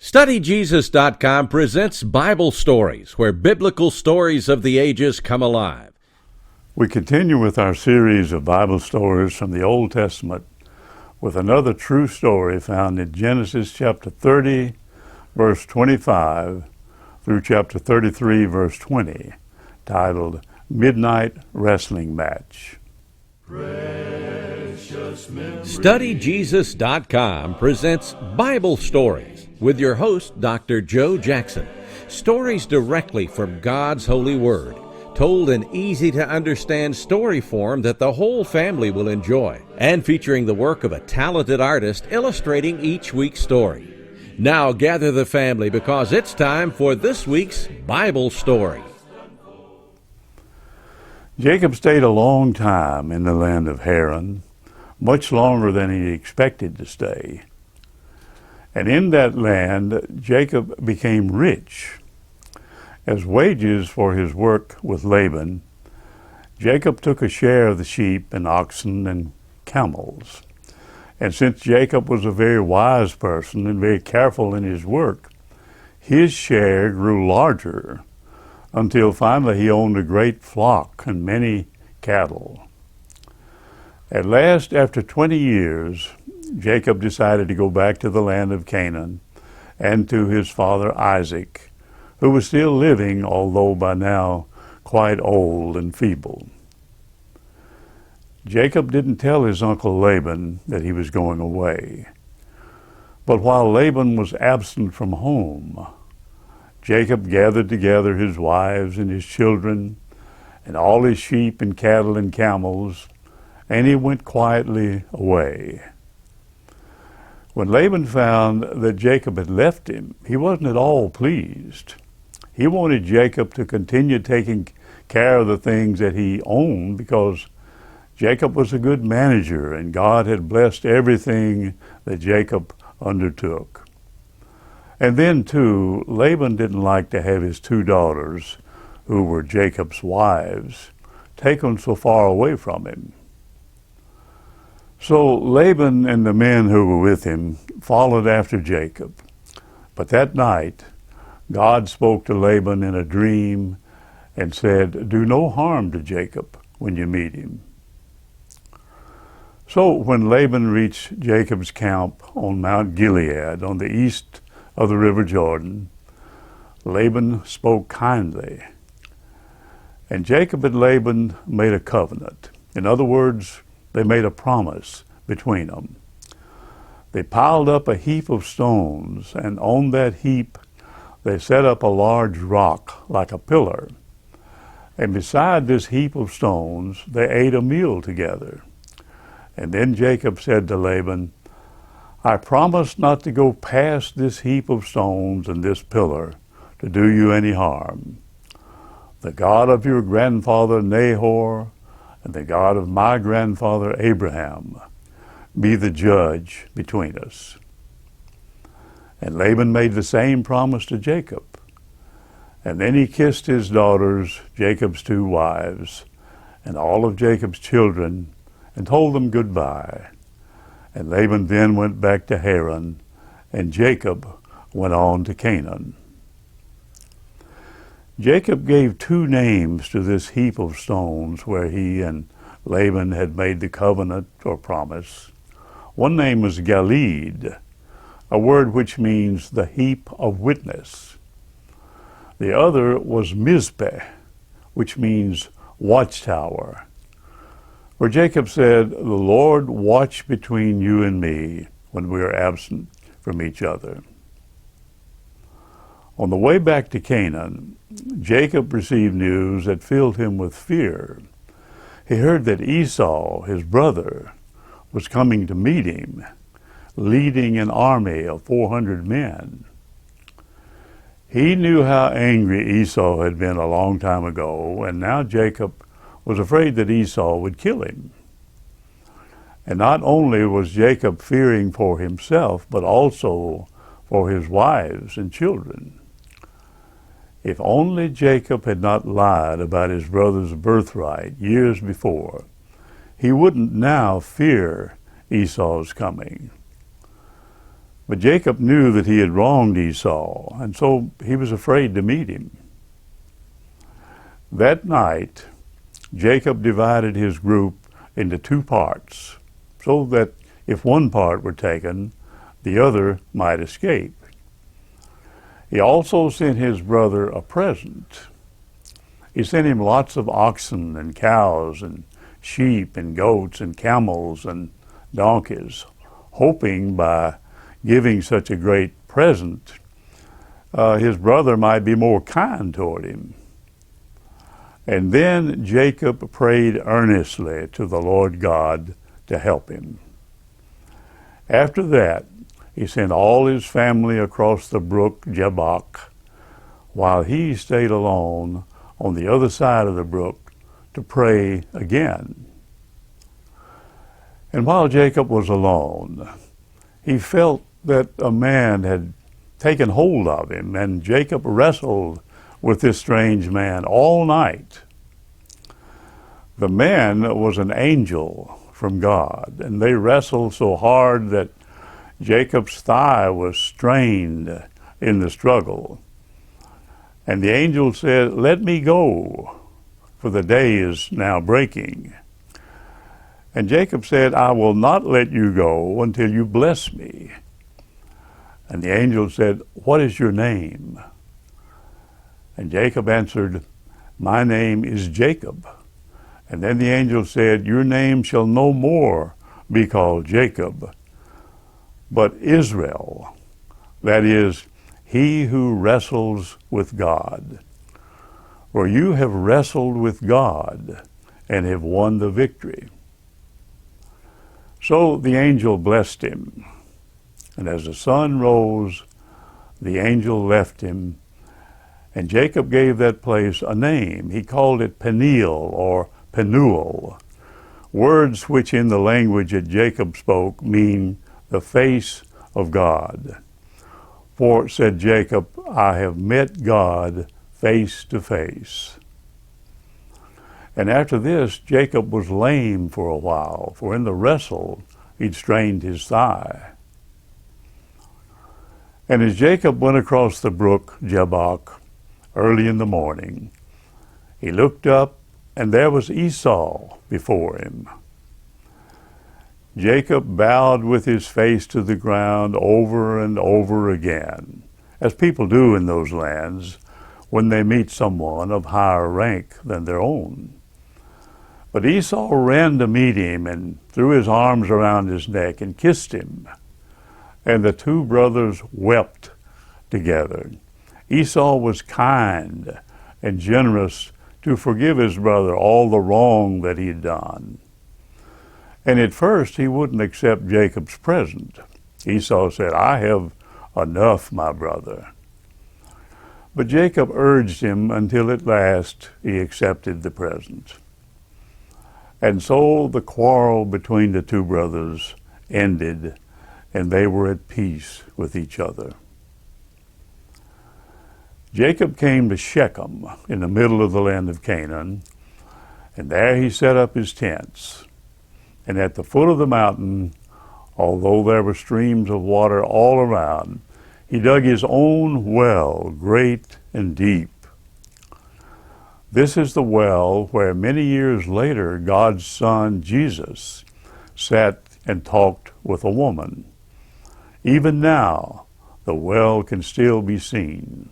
StudyJesus.com presents Bible Stories, where biblical stories of the ages come alive. We continue with our series of Bible stories from the Old Testament with another true story found in Genesis chapter 30, verse 25, through chapter 33, verse 20, titled Midnight Wrestling Match. StudyJesus.com presents Bible Stories with your host, Dr. Joe Jackson. Stories directly from God's holy word, told in easy-to-understand story form that the whole family will enjoy, and featuring the work of a talented artist illustrating each week's story. Now gather the family because it's time for this week's Bible Story. Jacob stayed a long time in the land of Haran, much longer than he expected to stay. And in that land, Jacob became rich. As wages for his work with Laban, Jacob took a share of the sheep and oxen and camels. And since Jacob was a very wise person and very careful in his work, his share grew larger until finally he owned a great flock and many cattle. At last, after 20 years, Jacob decided to go back to the land of Canaan and to his father Isaac, who was still living, although by now quite old and feeble. Jacob didn't tell his uncle Laban that he was going away. But while Laban was absent from home, Jacob gathered together his wives and his children and all his sheep and cattle and camels, and he went quietly away. When Laban found that Jacob had left him, he wasn't at all pleased. He wanted Jacob to continue taking care of the things that he owned because Jacob was a good manager and God had blessed everything that Jacob undertook. And then, too, Laban didn't like to have his two daughters, who were Jacob's wives, taken so far away from him. So Laban and the men who were with him followed after Jacob. But that night, God spoke to Laban in a dream and said, "Do no harm to Jacob when you meet him." So when Laban reached Jacob's camp on Mount Gilead on the east of the river Jordan, Laban spoke kindly. And Jacob and Laban made a covenant. In other words, they made a promise between them. They piled up a heap of stones, and on that heap they set up a large rock like a pillar. And beside this heap of stones they ate a meal together. And then Jacob said to Laban, "I promise not to go past this heap of stones and this pillar to do you any harm. The God of your grandfather Nahor and the God of my grandfather Abraham be the judge between us." And Laban made the same promise to Jacob. And then he kissed his daughters, Jacob's two wives, and all of Jacob's children, and told them goodbye. And Laban then went back to Haran, and Jacob went on to Canaan. Jacob gave two names to this heap of stones where he and Laban had made the covenant or promise. One name was Galeed, a word which means the heap of witness. The other was Mizpeh, which means watchtower, where Jacob said, "The Lord watch between you and me when we are absent from each other." On the way back to Canaan, Jacob received news that filled him with fear. He heard that Esau, his brother, was coming to meet him, leading an army of 400 men. He knew how angry Esau had been a long time ago, and now Jacob was afraid that Esau would kill him. And not only was Jacob fearing for himself, but also for his wives and children. If only Jacob had not lied about his brother's birthright years before, he wouldn't now fear Esau's coming. But Jacob knew that he had wronged Esau, and so he was afraid to meet him. That night, Jacob divided his group into two parts, so that if one part were taken, the other might escape. He also sent his brother a present. He sent him lots of oxen and cows and sheep and goats and camels and donkeys, hoping by giving such a great present, his brother might be more kind toward him. And then Jacob prayed earnestly to the Lord God to help him. After that, he sent all his family across the brook Jabbok, while he stayed alone on the other side of the brook to pray again. And while Jacob was alone, he felt that a man had taken hold of him, and Jacob wrestled with this strange man all night. The man was an angel from God, and they wrestled so hard that Jacob's thigh was strained in the struggle. And the angel said, "Let me go, for the day is now breaking." And Jacob said, "I will not let you go until you bless me." And the angel said, "What is your name?" And Jacob answered, "My name is Jacob." And then the angel said, "Your name shall no more be called Jacob, but Israel, that is, he who wrestles with God. For you have wrestled with God and have won the victory." So the angel blessed him. And as the sun rose, the angel left him, and Jacob gave that place a name. He called it Peniel or Penuel, words which in the language that Jacob spoke mean the face of God. For, said Jacob, I have met God face to face. And after this, Jacob was lame for a while, for in the wrestle he'd strained his thigh. And as Jacob went across the brook Jabbok early in the morning, he looked up, and there was Esau before him. Jacob bowed with his face to the ground over and over again, as people do in those lands when they meet someone of higher rank than their own. But Esau ran to meet him and threw his arms around his neck and kissed him. And the two brothers wept together. Esau was kind and generous to forgive his brother all the wrong that he had done. And at first he wouldn't accept Jacob's present. Esau said, "I have enough, my brother." But Jacob urged him until at last he accepted the present. And so the quarrel between the two brothers ended, and they were at peace with each other. Jacob came to Shechem in the middle of the land of Canaan, and there he set up his tents. And at the foot of the mountain, although there were streams of water all around, he dug his own well, great and deep. This is the well where many years later God's Son Jesus sat and talked with a woman. Even now, the well can still be seen.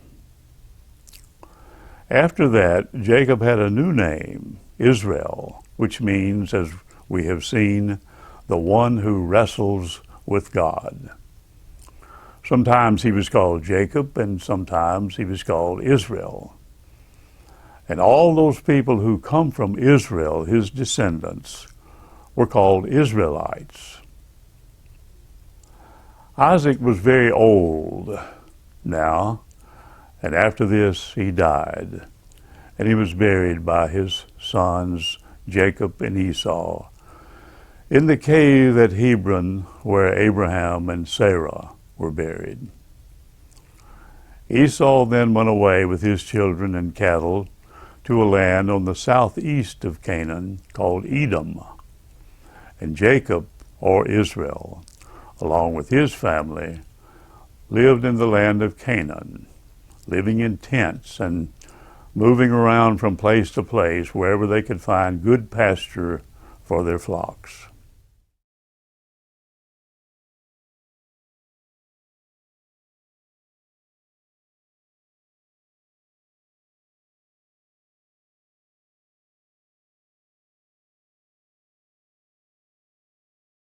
After that, Jacob had a new name, Israel, which means, as we have seen, the one who wrestles with God. Sometimes he was called Jacob, and sometimes he was called Israel. And all those people who come from Israel, his descendants, were called Israelites. Isaac was very old now, and after this he died, and he was buried by his sons Jacob and Esau in the cave at Hebron where Abraham and Sarah were buried. Esau then went away with his children and cattle to a land on the southeast of Canaan called Edom. And Jacob, or Israel, along with his family, lived in the land of Canaan, living in tents and moving around from place to place wherever they could find good pasture for their flocks.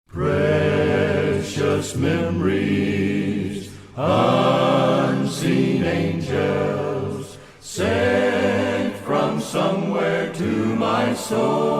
Precious memories, unseen angels, sent from somewhere to my soul.